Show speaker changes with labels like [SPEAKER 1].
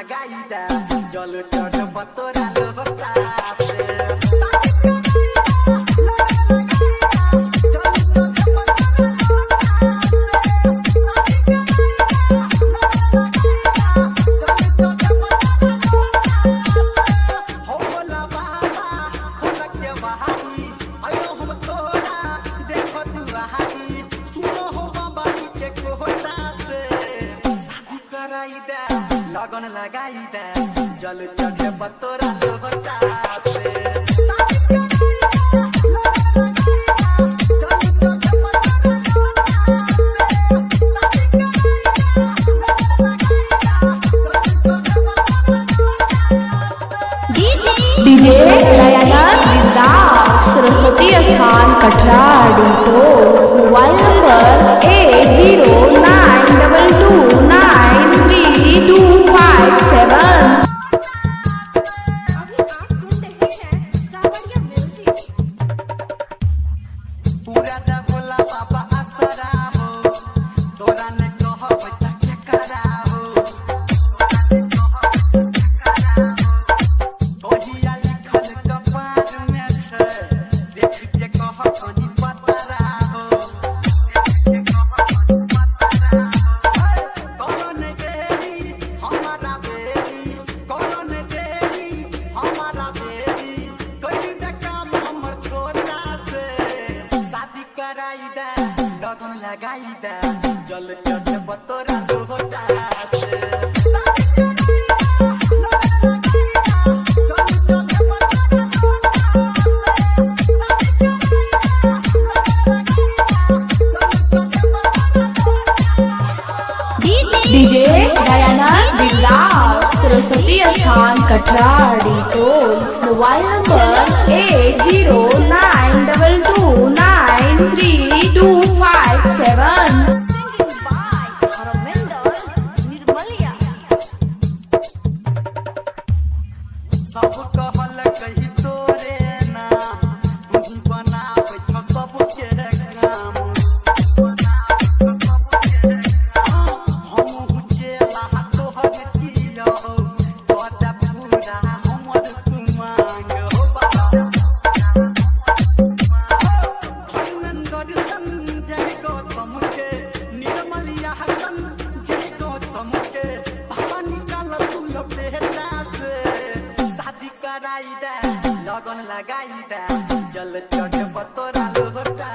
[SPEAKER 1] लगाई दे जल चढ़ पतोरा लोटा लगन लगाई दे जल चढ़े पतोरा लोटा
[SPEAKER 2] डीजे दयानंद सरस्वती स्थान कटरा डिटो मोबाइल नंबर 8092293257। लगन लगाई दे जल चढ़े पतोरा लोटा डीजे दयानंद सरस्वती स्थान कटरा डिटो मोबाइल नंबर 8092293257।
[SPEAKER 1] सब कहल कही तोरे नाम तू बनावे छ सबके काम हम चेला तोहर चियो तोरा पूरा हमर कुमांग हो बाबा हरिनंदन संजय गौतम के निर्मलिया हसन जय गौतम के बाबा निकाल तू बेटा से लगन लगाई दे जल चढ़े पतोरा लोटा।